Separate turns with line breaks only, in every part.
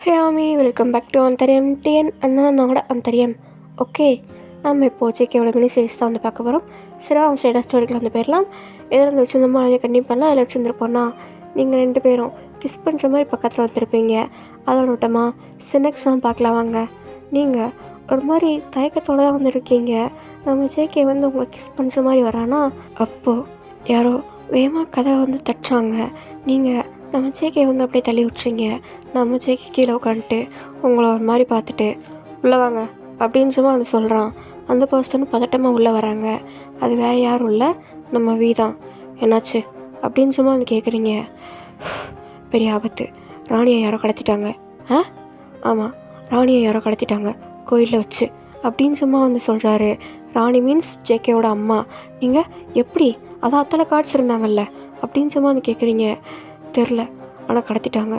ஹே ஆமி, welcome back to அந்தரியம் TN அண்ணனோட அந்தரியம். Okay, நம்ம இப்போ ஜேகேவோட மினி சீரிஸ் தான் வந்து பார்க்க போகிறோம். சரி, அவங்க சைடாக ஸ்டோரிக்கு வந்து போயிடலாம். எதில் வந்து வச்சுருந்தோமோ அதை கண்டிப்பாக பண்ணலாம். அதில் வச்சுருந்துருப்போன்னா நீங்கள் 2 பேரும் கிஸ் பண்ணுற மாதிரி பக்கத்தில் வந்துருப்பீங்க. அதோட விட்டமா சினெக்ஸ்லாம் பார்க்கலாம் வாங்க. நீங்கள் ஒரு மாதிரி தயக்கத்தோடு தான் வந்துருக்கீங்க. நம்ம ஜேகே வந்து உங்களை கிஸ் பண்ணுற மாதிரி வரானா, அப்போது யாரோ வேகமாக கதை வந்து தட்டாங்க. நீங்கள் நம்ம ஜேகே வந்து அப்படியே தள்ளி விட்றீங்க. நம்ம ஜேகே கீழே உட்காந்துட்டு உங்களை ஒரு மாதிரி பார்த்துட்டு உள்ளே வாங்க அப்படின்னு சும்மா வந்து சொல்கிறான். அந்த பர்சனும் பதட்டமாக உள்ளே வராங்க. அது வேறு யாரும் இல்லை, நம்ம வீதான். என்னாச்சு அப்படின்னு சும்மா வந்து கேட்குறீங்க. பெரிய ஆபத்து, ராணியை யாரோ கடத்திட்டாங்க. ஆமாம், ராணியை யாரோ கடத்திட்டாங்க கோயிலில் வச்சு அப்படின்னு சும்மா வந்து சொல்கிறாரு. ராணி மீன்ஸ் ஜேகேவோட அம்மா. நீங்கள் எப்படி, அதான் அத்தனை கார்ட்ஸ் இருந்தாங்கல்ல அப்படின்னு சும்மா வந்து கேட்குறீங்க. தெரில, ஆனால் கடத்திட்டாங்க.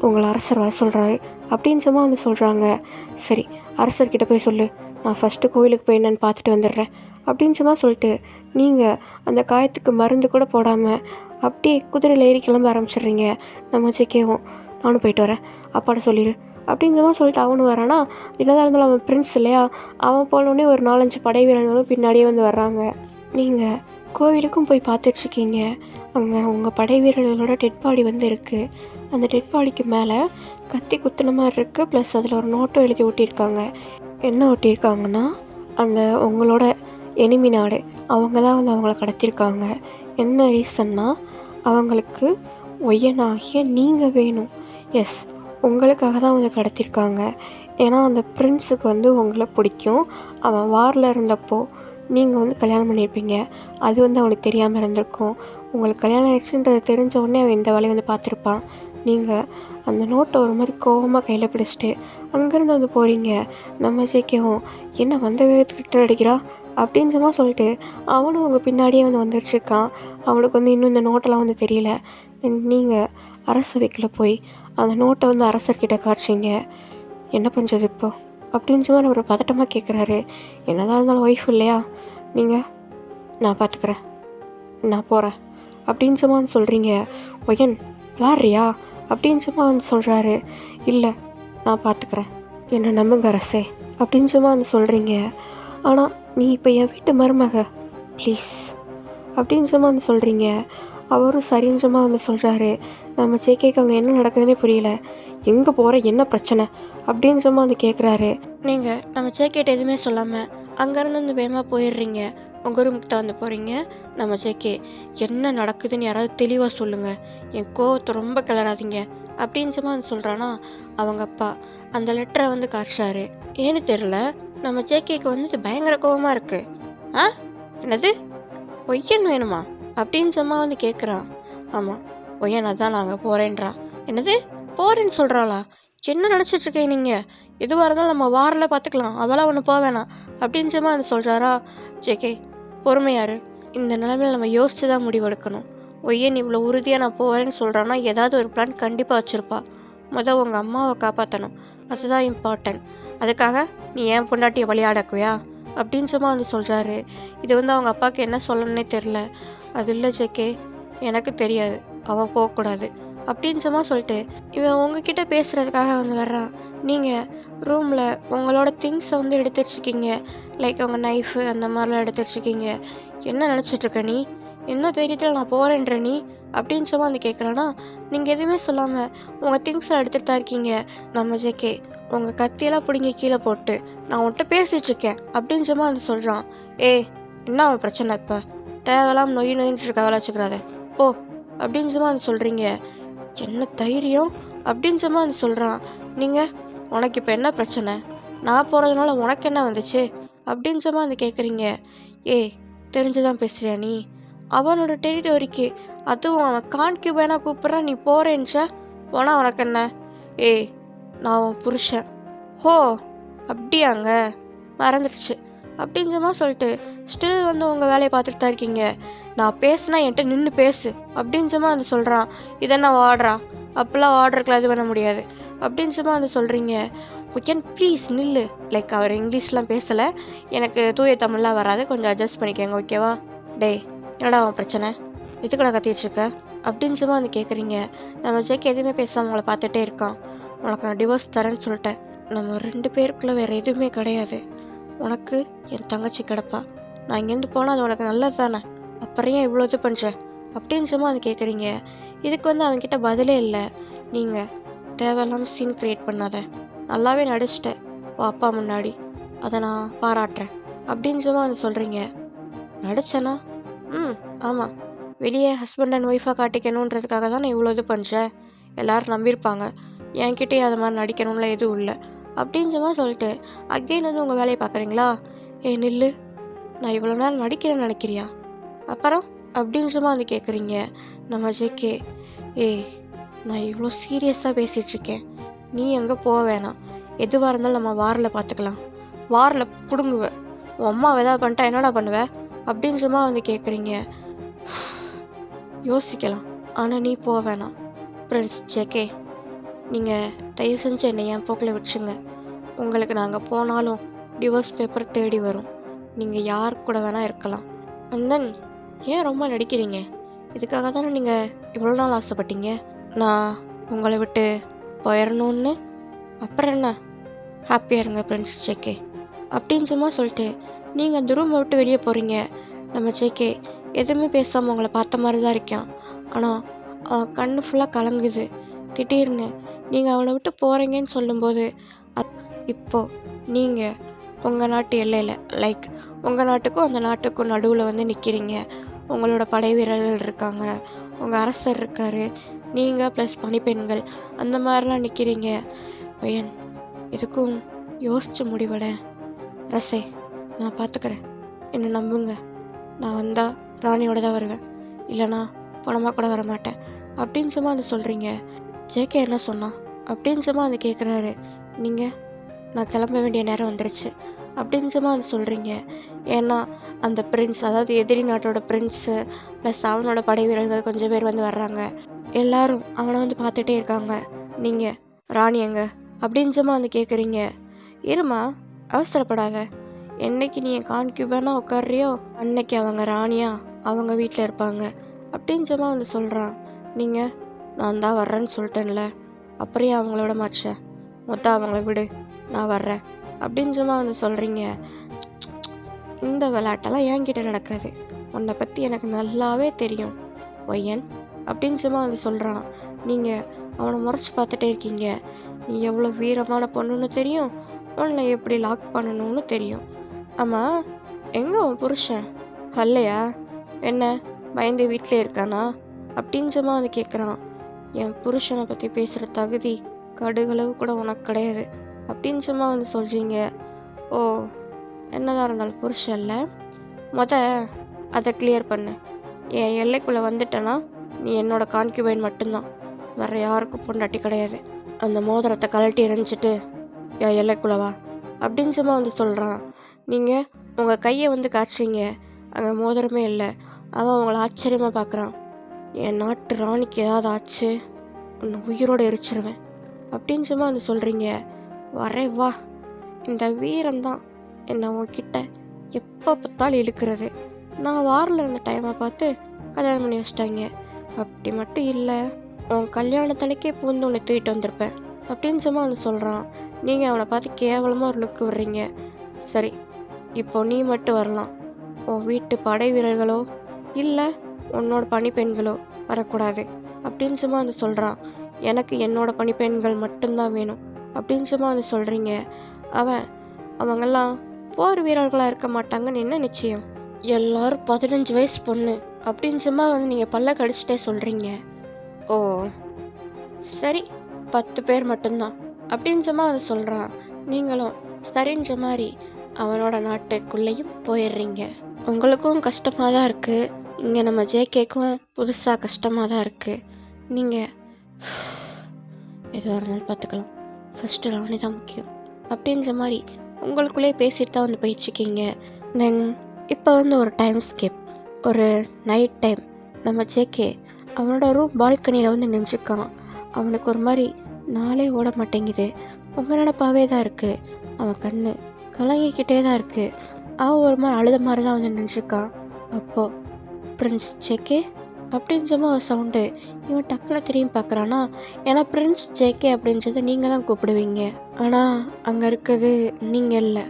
உங்களை அரசர் வர சொல்கிறாரு அப்படின்னு சும்மா வந்து சொல்கிறாங்க. சரி, அரசர்கிட்ட போய் சொல்லு, நான் ஃபஸ்ட்டு கோயிலுக்கு போய் என்னன்னு பார்த்துட்டு வந்துடுறேன் அப்படின்னு சும்மா சொல்லிட்டு நீங்கள் அந்த காயத்துக்கு மருந்து கூட போடாமல் அப்படியே குதிரையில் ஏறி கிளம்ப ஆரம்பிச்சிடுறீங்க. நம்ம ஜேகேவும் நானும் போயிட்டு வரேன், அப்பாட்ட சொல்லிடு அப்படின்னு சும்மா சொல்லிட்டு அவனும் வரானா. என்னதான் இருந்தாலும் அவன் பிரின்ஸ் இல்லையா, அவன் போனோடனே ஒரு 4-5 படை வீரர்களும் பின்னாடியே வந்து வர்றாங்க. நீங்கள் கோவிலுக்கும் போய் பார்த்துட்ருக்கீங்க. அங்கே உங்கள் படை வீரர்களோட டெட் பாடி வந்து இருக்குது. அந்த டெட் பாடிக்கு மேலே கத்தி குத்துன மாதிரி இருக்குது. ப்ளஸ் அதில் ஒரு நோட்டும் எழுதி ஒட்டியிருக்காங்க. என்ன ஒட்டியிருக்காங்கன்னா, அந்த உங்களோட எனிமி நாடு அவங்க தான் வந்து அவங்கள கடத்தியிருக்காங்க. என்ன ரீசன்னா, அவங்களுக்கு ஒய்யனாகிய நீங்கள் வேணும். எஸ், உங்களுக்காக தான் வந்து கடத்தியிருக்காங்க. ஏன்னா அந்த பிரின்ஸுக்கு வந்து உங்களை பிடிக்கும். அவன் வாரில் இருந்தப்போ நீங்கள் வந்து கல்யாணம் பண்ணியிருப்பீங்க. அது வந்து அவனுக்கு தெரியாமல் இருந்திருக்கும். உங்களுக்கு கல்யாணம் ஆயிடுச்சுன்றது தெரிஞ்ச உடனே அவன் இந்த வேலையை வந்து பார்த்துருப்பான். நீங்கள் அந்த நோட்டை ஒரு மாதிரி கோவமாக கையில் பிடிச்சிட்டு அங்கேருந்து வந்து போகிறீங்க. நம்ம ஜேகேவும் என்ன வந்த வேகத்துக்கிட்ட அடிக்கிறா அப்படின்னு சும்மா சொல்லிட்டு அவனும் உங்கள் பின்னாடியே வந்து வந்துருச்சுருக்கான். அவனுக்கு வந்து இன்னும் இந்த நோட்டெல்லாம் வந்து தெரியல. நீங்கள் அரசவைக்கில் போய் அந்த நோட்டை வந்து அரசர்கிட்ட காய்ச்சிங்க. என்ன பண்ணுறது இப்போ அப்படின்னு சும்மா ஒரு பதட்டமாக கேட்குறாரு. என்னதான் இருந்தாலும் ஒய்ஃப் இல்லையா, நீங்கள் நான் பார்த்துக்கிறேன், நான் போகிறேன் அப்படின்னு சும்மா வந்து சொல்கிறீங்க. ஒயன் விளாட்றியா அப்படின்னு சும்மா வந்து சொல்கிறாரு. இல்லை, நான் பார்த்துக்கிறேன், என்னை நம்புங்க அரசே அப்படின்னு சும்மா வந்து சொல்கிறீங்க. ஆனால் நீ இப்போ என் வீட்டு மருமக, ப்ளீஸ் அப்படின்னு சும்மா வந்து சொல்கிறீங்க. அவரும் சரின்னு சும்மா வந்து சொல்கிறாரு. நம்ம ஜேகேக்கு அங்கே என்ன நடக்குதுன்னே புரியல. எங்கே போகிற, என்ன பிரச்சனை அப்படின்னு சும்மா வந்து கேட்குறாரு. நீங்கள் நம்ம ஜேகேட்ட எதுவுமே சொல்லாமல் அங்கேருந்து வந்து வேகமாக போயிடுறீங்க. உங்கள் ரூமுக்கிட்ட வந்து போகிறீங்க. நம்ம ஜேகே என்ன நடக்குதுன்னு யாராவது தெளிவாக சொல்லுங்கள், என் கோவத்தை ரொம்ப கிளறாதீங்க அப்படின்னு சும்மா வந்து சொல்கிறானா. அவங்க அப்பா அந்த லெட்டரை வந்து காட்டுறாரு. ஏன்னு தெரில, நம்ம ஜேகேக்கு வந்து பயங்கர கோவமாக இருக்குது. என்னது, ஒய்யன் வேணுமா அப்படின்னு சும்மா வந்து கேட்குறான். ஆமாம், ஒய்யன் அதான் நாங்கள் போகிறேன்றான். என்னது, போகிறேன்னு சொல்கிறாளா? என்ன நினச்சிட்ருக்கேன் நீங்கள்? எதுவாக இருந்தாலும் நம்ம வாரில் பார்த்துக்கலாம், அவளாக ஒன்று போக வேணாம் அப்படின்னு சும்மா வந்து சொல்கிறாரா. ஜேகே பொறுமையாரு, இந்த நிலைமையில் நம்ம யோசிச்சு தான் முடிவெடுக்கணும். ஒய்யன் இவ்வளோ உறுதியாக நான் போகிறேன்னு சொல்கிறான்னா ஏதாவது ஒரு பிளான் கண்டிப்பாக வச்சுருப்பா. முதல் உங்கள் அம்மாவை காப்பாற்றணும், அதுதான் இம்பார்ட்டன்ட். அதுக்காக நீ ஏன் பொண்டாட்டியை விளையாடக்குவியா அப்படின்னு சும்மா வந்து சொல்கிறாரு. இது வந்து அவங்க அப்பாவுக்கு என்ன சொல்லணுன்னே தெரில. அது இல்லை ஜேகே, எனக்கு தெரியாது, அவள் போகக்கூடாது அப்படின்னு சும்மா சொல்லிட்டு இவன் உங்ககிட்ட பேசுகிறதுக்காக வந்து வர்றான். நீங்கள் ரூமில் உங்களோட திங்ஸை வந்து எடுத்து வச்சுருக்கீங்க. லைக் அவங்க நைஃபு அந்த மாதிரிலாம் எடுத்து வச்சுருக்கீங்க. என்ன நினச்சிட்ருக்க நீ? என்ன தைரியத்தில் நான் போகிறேன்ற நீ அப்படின்னு சும்மா வந்து கேட்குறான்னா. நீங்கள் எதுவுமே சொல்லாமல் உங்கள் திங்ஸை எடுத்துகிட்டு தான் இருக்கீங்க. நம்ம ஜேகே உங்கள் கத்தியெல்லாம் பிடிங்கி கீழே போட்டு நான் உன்கிட்ட பேசிகிட்ருக்கேன் அப்படின்னு சும்மா வந்து சொல்கிறான். என்ன அவன் பிரச்சனை இப்போ? தேவையில்லாமல் நொயின்னு இருக்க வேலை வச்சுக்கிறாத போ அப்படின்னு சும்மா வந்து சொல்கிறீங்க. என்ன தைரியம் அப்படின்னு சும்மா வந்து சொல்கிறான். நீங்கள் உனக்கு இப்போ என்ன பிரச்சனை? நான் போகிறதுனால உனக்கு என்ன வந்துச்சு அப்படின்னு சும்மா வந்து கேட்குறீங்க. தெரிஞ்சுதான் பேசுறியா நீ? அவனோட டெரிட்டோரிக்கு, அதுவும் அவன் கான்கியூபேனா கூப்பிட்றான், நீ போகிறேன்ச்சா? போனால் உனக்கு என்ன? நான் உன் புருஷன். ஹோ அப்படியாங்க, மறந்துடுச்சு அப்படின்னு சும்மா சொல்லிட்டு ஸ்டில் வந்து உங்கள் வேலையை பார்த்துட்டு தான் இருக்கீங்க. நான் பேசுனா என்கிட்ட நின்று பேசு அப்படின்னு சும்மா வந்து சொல்கிறான். இதென்ன ஆர்டரா? அப்போல்லாம் ஆர்டருக்குலாம் இது பண்ண முடியாது அப்படின்னு சும்மா வந்து சொல்கிறீங்க. கேன் ப்ளீஸ் நில்லு. லைக் அவர் இங்கிலீஷ்லாம் பேசலை, எனக்கு தூய தமிழ்லாம் வராது, கொஞ்சம் அட்ஜஸ்ட் பண்ணிக்கோங்க ஓகேவா? என்னடா அவன் பிரச்சனை, எதுக்கடா கத்தி வச்சுருக்க அப்படின்னு சும்மா வந்து கேட்குறீங்க. நம்ம ஜேக்கு எதுவுமே பேசாமல் உங்களை பார்த்துட்டே இருக்கான். உனக்கு நான் டிவோர்ஸ் தரேன்னு சொல்லிட்டேன். நம்ம 2 பேருக்குள்ள வேறு எதுவுமே கிடையாது. உனக்கு என் தங்கச்சி கிடப்பா. நான் இங்கேருந்து போனால் அது உனக்கு நல்லது தானே. அப்புறம் ஏன் இவ்வளோ இது பண்ணுற அப்படின்னு சும்மா அது கேட்குறீங்க. இதுக்கு அவன்கிட்ட பதிலே இல்லை. நீங்கள் தேவையில்லாமல் சீன் க்ரியேட் பண்ணாத. நல்லாவே நடிச்சிட்டேன் உன் அப்பா முன்னாடி. அதை நான் பாராட்டுறேன் அப்படின்னு சும்மா அது சொல்கிறீங்க. நடிச்சேனா? ஆமாம். வெளியே ஹஸ்பண்ட் அண்ட் ஒய்ஃபாக காட்டிக்கணுன்றதுக்காக தான் நான் இவ்வளோ இது பண்ணுறேன். எல்லோரும் நம்பியிருப்பாங்க. என்கிட்டயும் அது மாதிரி நடிக்கணும்ல எதுவும் இல்லை அப்படின்னு சும்மா சொல்லிட்டு அகெயின் உங்கள் வேலையை பார்க்குறீங்களா? நில்லு. நான் இவ்வளோ நேரம் நடிக்கிறேன்னு நினைக்கிறியா? அப்புறம் அப்படின்னு சும்மா கேட்குறீங்க. நம்ம ஜேகே, நான் இவ்வளோ சீரியஸாக பேசிகிட்ருக்கேன். நீ எங்கே போக வேணாம். எதுவாக இருந்தாலும் நம்ம வாரில் பார்த்துக்கலாம். வாரில் பிடுங்குவேன். உன் அம்மா எதாவது பண்ணிட்டா என்னடா பண்ணுவேன் அப்படின்னு சும்மா கேட்குறீங்க. யோசிக்கலாம். ஆனால் நீ போக வேணாம். பிரின்ஸ் ஜேகே, நீங்கள் தயவு செஞ்சு என்னை என் போக்கில் வச்சுங்க. உங்களுக்கு நாங்கள் போனாலும் டிவோர்ஸ் பேப்பர் தேடி வரும். நீங்கள் யார் கூட வேணால் இருக்கலாம். அண்ட் தென் ஏன் ரொம்ப நடிக்கிறீங்க? இதுக்காக தானே நீங்கள் இவ்வளோ நாள் ஆசைப்பட்டீங்க நான் உங்களை விட்டு போயிடணுன்னு. அப்புறம் என்ன, ஹாப்பியாக இருங்க பிரின்ஸ் ஜேகே அப்படின்னு சும்மா சொல்லிட்டு நீங்கள் அந்த ரூமை விட்டு வெளியே போகிறீங்க. நம்ம ஜேகே எதுவுமே பேசாமல் உங்களை பார்த்த மாதிரி தான் இருக்கான். ஆனால் அவன் கண்ணு ஃபுல்லாக கலங்குது. திடீர்னு நீங்கள் அவனை விட்டு போகிறீங்கன்னு சொல்லும்போது இப்போது நீங்கள் உங்கள் நாட்டு எல்லையில் லைக் உங்கள் நாட்டுக்கும் அந்த நாட்டுக்கும் நடுவில் நிற்கிறீங்க. உங்களோட படை வீரர்கள் இருக்காங்க, உங்கள் அரசர் இருக்கார், நீங்கள் ப்ளஸ் பணிப்பெண்கள் அந்த மாதிரிலாம் நிற்கிறீங்க. பையன் எதுக்கும் யோசிச்சு முடிவட. ரசே, நான் பார்த்துக்கிறேன், என்னை நம்புங்க. நான் வந்தால் ராணியோட தான் வருவேன், இல்லைனா பணமாக கூட வரமாட்டேன் அப்படின்னு சும்மா சொல்கிறீங்க. ஜேகே என்ன சொன்னான் அப்படின்னு சும்மா கேட்குறாரு. நீங்கள் நான் கிளம்ப வேண்டிய நேரம் வந்துருச்சு அப்படின்னு சும்மா சொல்கிறீங்க. ஏன்னா அந்த பிரின்ஸ், அதாவது எதிரி நாட்டோட பிரின்ஸு ப்ளஸ் அவனோட படை வீரர்கள் கொஞ்சம் பேர் வர்றாங்க. எல்லாரும் அவனை பார்த்துட்டே இருக்காங்க. நீங்கள் ராணி எங்க அப்படின்னு சும்மா கேட்குறீங்க. இருமா, அவசரப்படாத. என்னைக்கு நீ என் கான்கியூபனாக உட்கார்றியோ அன்னைக்கு அவங்க ராணியா அவங்க வீட்டில் இருப்பாங்க அப்படின்னு சும்மா சொல்கிறான். நீங்கள் நான் தான் வர்றேன்னு சொல்லிட்டேன்ல, அப்படியே அவங்களோட மாச்ச மொத்தம் அவங்கள விடு, நான் வர்றேன் அப்படின்னு சும்மா சொல்கிறீங்க. இந்த விளையாட்டெல்லாம் என்கிட்ட நடக்காது. உன்னை பற்றி எனக்கு நல்லாவே தெரியும் ஒய்யன் அப்படின்னு சும்மா சொல்கிறான். நீங்கள் அவனை முறைச்சி பார்த்துட்டே இருக்கீங்க. நீ எவ்வளோ வீரமான பொண்ணுன்னு தெரியும், உன்னை எப்படி லாக் பண்ணணும்னு தெரியும். ஆமாம், எங்கே உன் புருஷன்? அல்லையா? என்ன பயந்து வீட்டிலே இருக்கானா அப்படின்னு சும்மா கேட்குறான். என் புருஷனை பற்றி பேசுகிற தகுதி கடுகளவு கூட உனக்கு கிடையாது அப்படின்னு சும்மா சொல்கிறீங்க. ஓ, என்னதான் இருந்தாலும் புருஷன் இல்லை. அதை கிளியர் பண்ணு. என் எல்லைக்குள்ளே வந்துட்டேன்னா நீ என்னோட கான்கியூபைன் மட்டும்தான், வேறு யாருக்கும் பொண்டாட்டி கிடையாது. அந்த மோதிரத்தை கழட்டி எறிஞ்சிட்டு என் எல்லைக்குள்ளே வா அப்படின்னு சும்மா சொல்கிறான். நீங்கள் உங்கள் கையை காய்ச்சிங்க, அங்கே மோதிரமே இல்லை. அவன் உங்களை ஆச்சரியமாக பார்க்குறான். என் நாட்டு ராணிக்கு ஏதாவது ஆச்சு உன்னை உயிரோடு எரிச்சிருவேன் அப்படின்னு சும்மா சொல்கிறீங்க. வரே வா, இந்த வீரம்தான் என்னை உன்கிட்ட எப்போ பார்த்தாலும் இழுக்கிறது. நான் வாரில் இருந்த டைமை பார்த்து கல்யாணம் பண்ணி வச்சிட்டாங்க. அப்படி மட்டும் இல்லை, உன் கல்யாணத்தனைக்கே பூந்து உன்னை தூக்கிட்டு வந்திருப்பேன் அப்படின்னு சும்மா சொல்கிறான். நீங்கள் அவனை பார்த்து கேவலமாக ஒரு லுக்கு விடுறீங்க. சரி, இப்போ நீ மட்டும் வரலாம். உன் வீட்டு படை வீரர்களோ இல்லை உன்னோட பணிப்பெண்களோ வரக்கூடாது அப்படின்னு சும்மா சொல்கிறான். எனக்கு என்னோட பணிப்பெண்கள் மட்டும்தான் வேணும் அப்படின்னு சும்மா சொல்கிறீங்க. அவங்கெல்லாம் போர் வீரர்களாக இருக்க மாட்டாங்கன்னு என்ன நிச்சயம்? எல்லாரும் 15 வயசு பொண்ணு அப்படின்னு சும்மா நீங்கள் பல்ல கடிச்சிட்டே சொல்கிறீங்க. ஓ சரி, 10 பேர் மட்டும்தான் அப்படின்னு சும்மா சொல்கிறான். நீங்களும் சரின்ற மாதிரி அவனோட நாட்டுக்குள்ளேயும் போயிடுறீங்க. உங்களுக்கும் கஷ்டமாக தான் இருக்குது, இங்கே நம்ம ஜேகேக்கும் புதுசாக கஷ்டமாக தான் இருக்குது. நீங்கள் எதுவாக இருந்தாலும் பார்த்துக்கலாம், ஃபஸ்ட்டு ராணி தான் முக்கியம் அப்படின்ற மாதிரி உங்களுக்குள்ளே பேசிட்டு தான் போயிடுச்சிக்கிங்க. தென் இப்போ ஒரு டைம் ஸ்கிப், ஒரு நைட் டைம். நம்ம ஜேகே அவனோட ரூம் பால்கனியில் நினச்சிக்கான். அவனுக்கு ஒரு மாதிரி நாளே ஓட மாட்டேங்குது. உங்கள் நினப்பாவே தான் இருக்குது. அவன் கண் கலங்கிக்கிட்டே தான் இருக்குது. அவன் ஒரு மாதிரி அழுத மாதிரி தான் நினச்சிக்கான். அப்போது பிரின்ஸ் ஜேகே அப்படின்னு சும்மா ஒரு சவுண்டு. இவன் டக்குன்னு திரும்பி பார்க்குறானா, ஏன்னா பிரின்ஸ் ஜேகே அப்படின்றத நீங்கள் தான் கூப்பிடுவீங்க. ஆனால் அங்கே இருக்கிறது நீங்கள் இல்லை,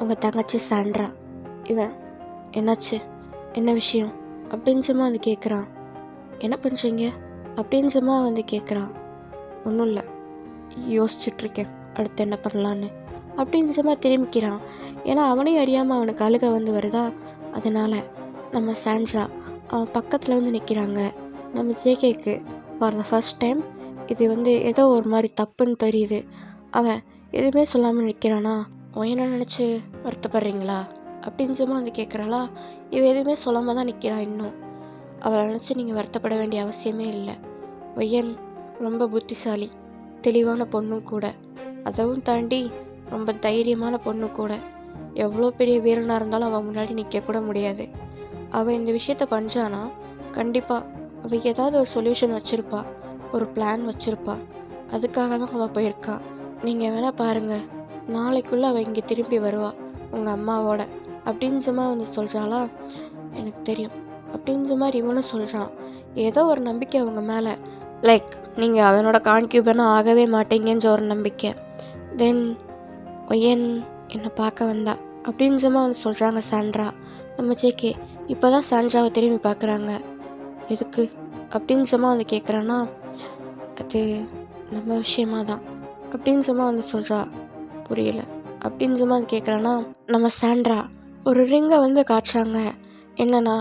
உங்கள் தங்கச்சி சாண்ட்ரா. இவன் என்னாச்சு, என்ன விஷயம் அப்படின்னு சும்மா வந்து கேட்குறான். என்ன பண்ணுறீங்க அப்படின்னு சும்மா வந்து கேட்குறான். ஒன்றும் இல்லை, யோசிச்சுட்ருக்கேன் அடுத்து என்ன பண்ணலான்னு அப்படின்னு சும்மா திரும்பிக்கிறான். ஏன்னா அவனையும் அறியாமல் அவனுக்கு அழுக வந்து வருதா, அதனால் நம்ம சாண்ட்ரா அவன் பக்கத்தில் வந்து நிற்கிறாங்க. நம்ம ஜேகேக்கு ஃபார் த ஃபர்ஸ்ட் டைம் இது வந்து ஏதோ ஒரு மாதிரி தப்புன்னு தெரியுது. அவன் எதுவுமே சொல்லாமல் நிற்கிறானா. என்ன நினச்சி வருத்தப்படுறீங்களா அப்படின்னு சும்மா வந்து கேட்குறாளா. இவன் எதுவுமே சொல்லாமல் தான் நிற்கிறா. இன்னும் அவளை நினச்சி நீங்கள் வருத்தப்பட வேண்டிய அவசியமே இல்லை. ஒய்யன் ரொம்ப புத்திசாலி, தெளிவான பொண்ணும் கூட, அதவும் தாண்டி ரொம்ப தைரியமான பொண்ணு கூட. எவ்வளோ பெரிய வீரனாக இருந்தாலும் அவன் முன்னாடி நிற்கக்கூட முடியாது. அவள் இந்த விஷயத்த பண்ணுறானா கண்டிப்பாக அவள் ஏதாவது ஒரு சொல்யூஷன் வச்சுருப்பா, ஒரு பிளான் வச்சுருப்பா. அதுக்காக தான் அவள் போயிருக்கா. நீங்கள் வேணால் பாருங்கள், நாளைக்குள்ளே அவள் இங்கே திரும்பி வருவா உங்கள் அம்மாவோட அப்படின்னு சும்மா வந்து சொல்கிறாளா. எனக்கு தெரியும் அப்படின்னு சும்மா இவனும் சொல்கிறான். ஏதோ ஒரு நம்பிக்கை அவங்க மேலே, லைக் நீங்கள் அவனோட கான்கியூபனாக ஆகவே மாட்டீங்கன்ற ஒரு நம்பிக்கை. தென் ஒய்யன் என்னை பார்க்க வந்தா அப்படின்னு சும்மா வந்து சொல்கிறாங்க சாண்ட்ரா. நம்ம ஜேகே இப்போ தான் சாண்ட்ராவை திரும்பி பார்க்குறாங்க. எதுக்கு அப்படின்னு சும்மா வந்து கேட்குறான்னா, அது நம்ம விஷயமா தான் அப்படின்னு சும்மா வந்து சொல்கிறா. புரியல அப்படின்னு சும்மா வந்து கேட்குறான்னா, நம்ம சாண்ட்ரா ஒரு ரிங்கை வந்து காட்டுறாங்க. என்னன்னா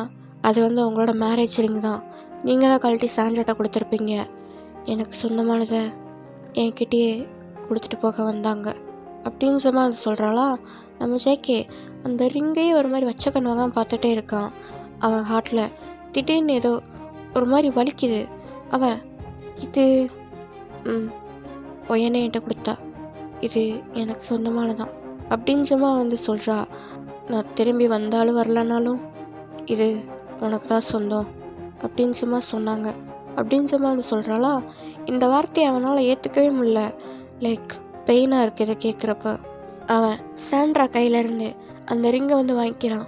அது வந்து உங்களோட மேரேஜ் ரிங் தான். நீங்கள் தான் கழட்டி சாண்ட்ராட்ட கொடுத்துருப்பீங்க. எனக்கு சொந்தமானதை என்கிட்டயே கொடுத்துட்டு போக வந்தாங்க அப்படின்னு சும்மா வந்து சொல்கிறாளா. நம்ம ஜேகே அந்த ரிங்கையே ஒரு மாதிரி வச்ச கண்ணாக தான் பார்த்துட்டே இருக்கான். அவன் ஹார்ட்டில் திடீர்னு ஏதோ ஒரு மாதிரி வலிக்குது. அவன் இது ஒயனை என்கிட்ட கொடுத்தா, இது எனக்கு சொந்தமானதான் அப்படின்னு சும்மா வந்து சொல்கிறா. நான் திரும்பி வந்தாலும் வரலனாலும் இது உனக்கு தான் சொந்தம் அப்படின்னு சும்மா சொன்னாங்க அப்படின்னு சும்மா வந்து சொல்கிறாளா. இந்த வார்த்தையை அவனால் ஏற்றுக்கவே முடியல. லைக் பெயினாக இருக்குது இதை கேட்குறப்ப. அவன் சாண்ட்ரா கையிலேருந்து அந்த ரிங்கை வந்து வாங்கிக்கிறான்.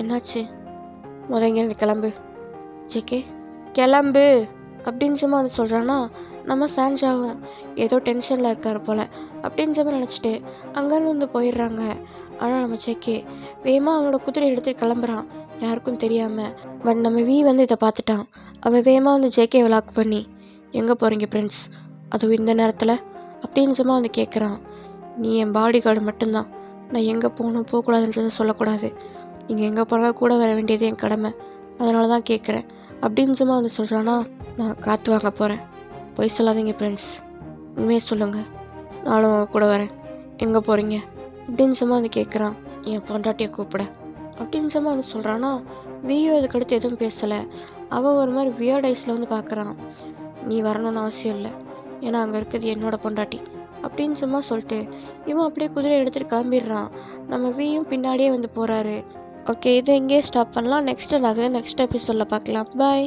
என்னாச்சு, இங்கேருந்து கிளம்பு ஜேகே, கிளம்பு அப்படின்னு சும்மா வந்து சொல்கிறான்னா, நம்ம சாண்ட்ராவும் ஏதோ டென்ஷனில் இருக்கார் போல் அப்படின்னு சொல்லி நினச்சிட்டு அங்கேருந்து வந்து போயிடுறாங்க. ஆனால் நம்ம ஜேகே வேகமாக அவனோட குதிரை எடுத்துகிட்டு கிளம்புறான் யாருக்கும் தெரியாமல். பட் நம்ம வந்து இதை பார்த்துட்டான். அவன் வேகமாக வந்து ஜேகே லாக் பண்ணி, எங்கே போகிறீங்க ஃப்ரெண்ட்ஸ், அதுவும் இந்த நேரத்தில் அப்படின்னு சும்மா வந்து கேட்குறான். நீ என் பாடி கார்டு மட்டும்தான், நான் எங்கே போகணும் போகக்கூடாதுன்றதை சொல்லக்கூடாது. நீங்கள் எங்கே போனாலும் கூட வர வேண்டியது என் கடமை, அதனால தான் கேட்குறேன் அப்படின்னு சும்மா வந்து சொல்கிறானா. நான் காற்று வாங்க போகிறேன், பொய் சொல்லாதீங்க ஃப்ரெண்ட்ஸ், உண்மையை சொல்லுங்கள், நானும் கூட வரேன், எங்கே போகிறீங்க அப்படின்னு சும்மா வந்து கேட்குறான். என் பொண்டாட்டியை கூப்பிட அப்படின்னு சும்மா வந்து சொல்கிறானா. வியோ அதுக்கடுத்து எதுவும் பேசலை. அவள் ஒரு மாதிரி வியர்ட் ஐஸில் வந்து பார்க்குறான். நீ வரணும்னு அவசியம் இல்லை, ஏன்னா அங்கே இருக்கிறது என்னோட பொண்டாட்டி அப்படின்னு சும்மா சொல்லிட்டு இவன் அப்படியே குதிரை எடுத்துகிட்டு கிளம்பிடுறான். நம்ம வியும் பின்னாடியே வந்து போகிறாரு. ஓகே, இதை எங்கேயே ஸ்டாப் பண்ணலாம். நெக்ஸ்ட் எபிசோடில் பார்க்கலாம். பாய்.